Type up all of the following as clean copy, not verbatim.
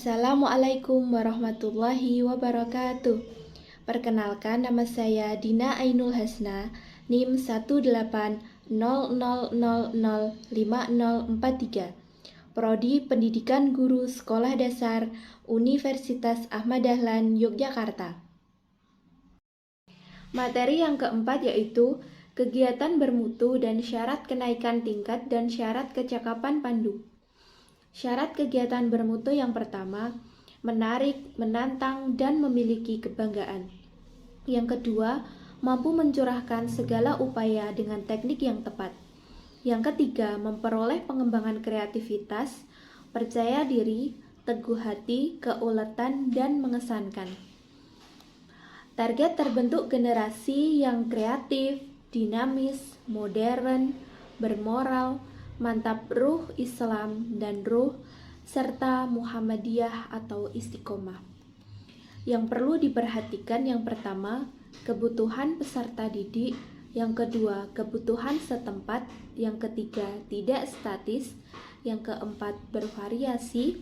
Assalamualaikum warahmatullahi wabarakatuh. Perkenalkan, nama saya Dina Ainul Hasna, NIM 18000005043, Prodi Pendidikan Guru Sekolah Dasar Universitas Ahmad Dahlan Yogyakarta. Materi yang keempat yaitu kegiatan bermutu dan syarat kenaikan tingkat dan syarat kecakapan pandu. Syarat kegiatan bermutu yang pertama, menarik, menantang, dan memiliki kebanggaan. Yang kedua, mampu mencurahkan segala upaya dengan teknik yang tepat. Yang ketiga, memperoleh pengembangan kreativitas, percaya diri, teguh hati, keuletan, dan mengesankan. Target terbentuk generasi yang kreatif, dinamis, modern, bermoral, mantap ruh Islam dan ruh, serta Muhammadiyah atau istiqomah. Yang perlu diperhatikan yang pertama, kebutuhan peserta didik, yang kedua, kebutuhan setempat, yang ketiga, tidak statis, yang keempat, bervariasi,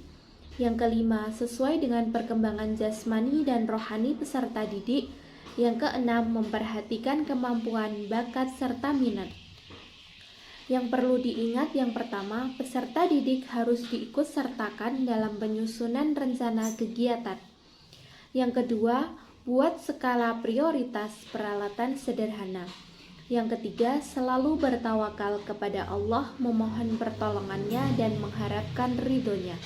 yang kelima, sesuai dengan perkembangan jasmani dan rohani peserta didik, yang keenam, memperhatikan kemampuan, bakat, serta minat. Yang perlu diingat yang pertama, peserta didik harus diikut sertakan dalam penyusunan rencana kegiatan. Yang kedua, buat skala prioritas peralatan sederhana. Yang ketiga, selalu bertawakal kepada Allah, memohon pertolongannya dan mengharapkan ridhonya.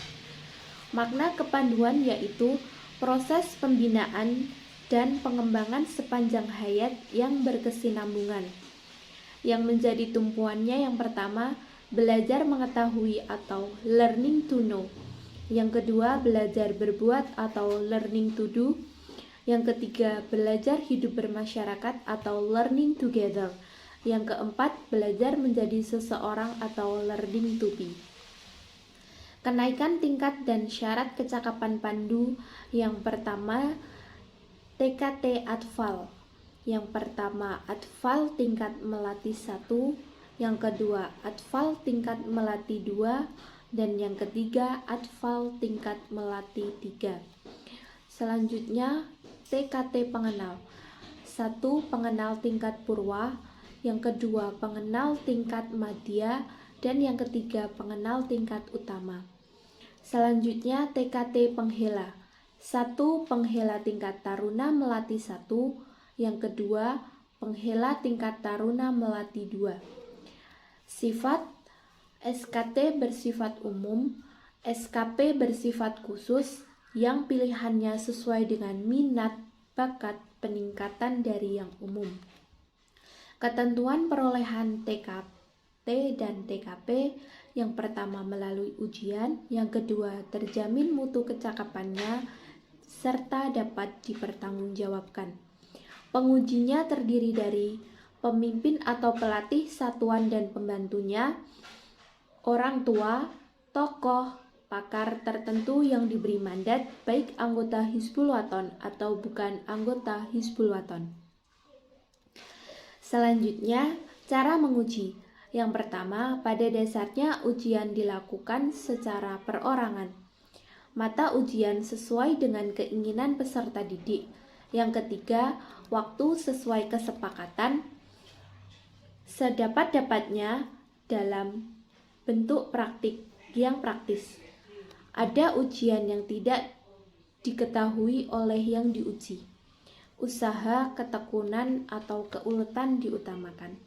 Makna kepanduan yaitu proses pembinaan dan pengembangan sepanjang hayat yang berkesinambungan. Yang menjadi tumpuannya yang pertama, belajar mengetahui atau learning to know. Yang kedua, belajar berbuat atau learning to do. Yang ketiga, belajar hidup bermasyarakat atau learning together. Yang keempat, belajar menjadi seseorang atau learning to be. Kenaikan tingkat dan syarat kecakapan pandu. Yang pertama, TKT Atfal. Yang pertama, Atfal tingkat melati 1, yang kedua, Atfal tingkat melati 2, dan yang ketiga, Atfal tingkat melati 3. Selanjutnya, TKT Pengenal. 1. Pengenal tingkat purwa, yang kedua, pengenal tingkat madya, dan yang ketiga, pengenal tingkat utama. Selanjutnya, TKT Penghela. 1. Penghela tingkat taruna melati 1, yang kedua, penghela tingkat taruna melati 2. Sifat: SKT bersifat umum, SKP bersifat khusus, yang pilihannya sesuai dengan minat, bakat, peningkatan dari yang umum. Ketentuan perolehan TKT dan TKP: yang pertama melalui ujian, yang kedua terjamin mutu kecakapannya, serta dapat dipertanggungjawabkan. Pengujinya terdiri dari pemimpin atau pelatih satuan dan pembantunya, orang tua, tokoh, pakar tertentu yang diberi mandat, baik anggota Hizbul Wathan atau bukan anggota Hizbul Wathan. Selanjutnya, cara menguji. Yang pertama, pada dasarnya ujian dilakukan secara perorangan. Mata ujian sesuai dengan keinginan peserta didik. Yang ketiga, waktu sesuai kesepakatan, sedapat-dapatnya dalam bentuk praktik yang praktis. Ada ujian yang tidak diketahui oleh yang diuji. Usaha, ketekunan, atau keuletan diutamakan.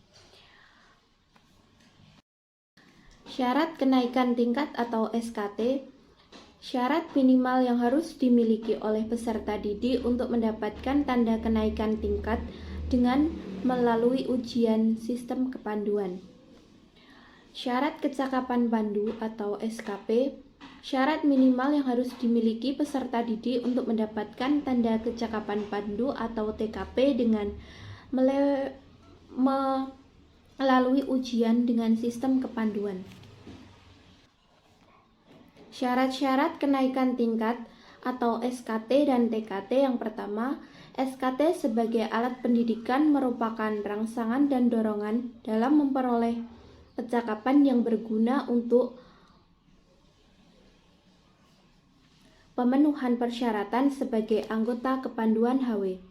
Syarat kenaikan tingkat atau SKT. Syarat minimal yang harus dimiliki oleh peserta didik untuk mendapatkan tanda kenaikan tingkat dengan melalui ujian sistem kepanduan. Syarat kecakapan pandu atau SKP. Syarat minimal yang harus dimiliki peserta didik untuk mendapatkan tanda kecakapan pandu atau TKP dengan melalui ujian dengan sistem kepanduan. Syarat-syarat kenaikan tingkat atau SKT dan TKT. Yang pertama, SKT sebagai alat pendidikan merupakan rangsangan dan dorongan dalam memperoleh kecakapan yang berguna untuk pemenuhan persyaratan sebagai anggota kepanduan HW.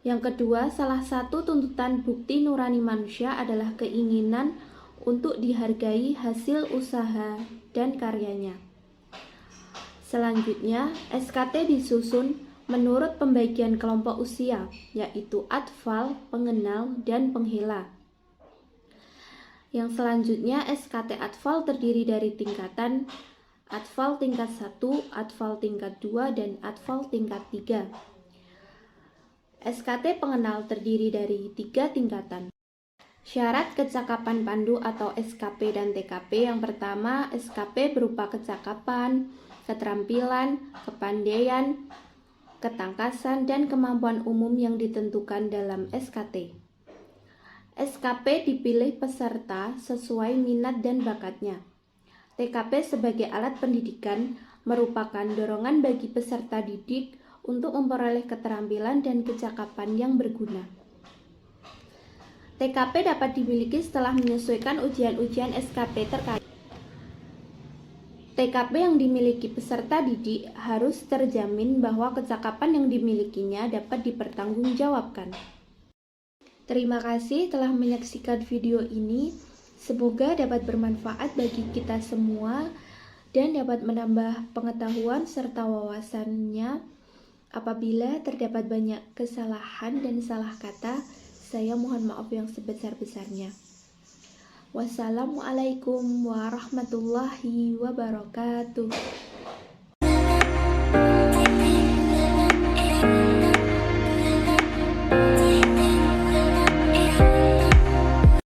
Yang kedua, salah satu tuntutan bukti nurani manusia adalah keinginan untuk dihargai hasil usaha dan karyanya. Selanjutnya, SKT disusun menurut pembagian kelompok usia, yaitu atfal, pengenal, dan penghela. Yang selanjutnya, SKT atfal terdiri dari tingkatan atfal tingkat 1, atfal tingkat 2, dan atfal tingkat 3. SKT pengenal terdiri dari 3 tingkatan. Syarat kecakapan pandu atau SKP dan TKP. Yang pertama, SKP berupa kecakapan, keterampilan, kepandaian, ketangkasan, dan kemampuan umum yang ditentukan dalam SKT. SKP dipilih peserta sesuai minat dan bakatnya. TKP sebagai alat pendidikan merupakan dorongan bagi peserta didik untuk memperoleh keterampilan dan kecakapan yang berguna. TKP dapat dimiliki setelah menyesuaikan ujian-ujian SKP terkait. TKP yang dimiliki peserta didik harus terjamin bahwa kecakapan yang dimilikinya dapat dipertanggungjawabkan. Terima kasih telah menyaksikan video ini. Semoga dapat bermanfaat bagi kita semua dan dapat menambah pengetahuan serta wawasannya. Apabila terdapat banyak kesalahan dan salah kata, saya mohon maaf yang sebesar-besarnya. Wassalamualaikum warahmatullahi wabarakatuh.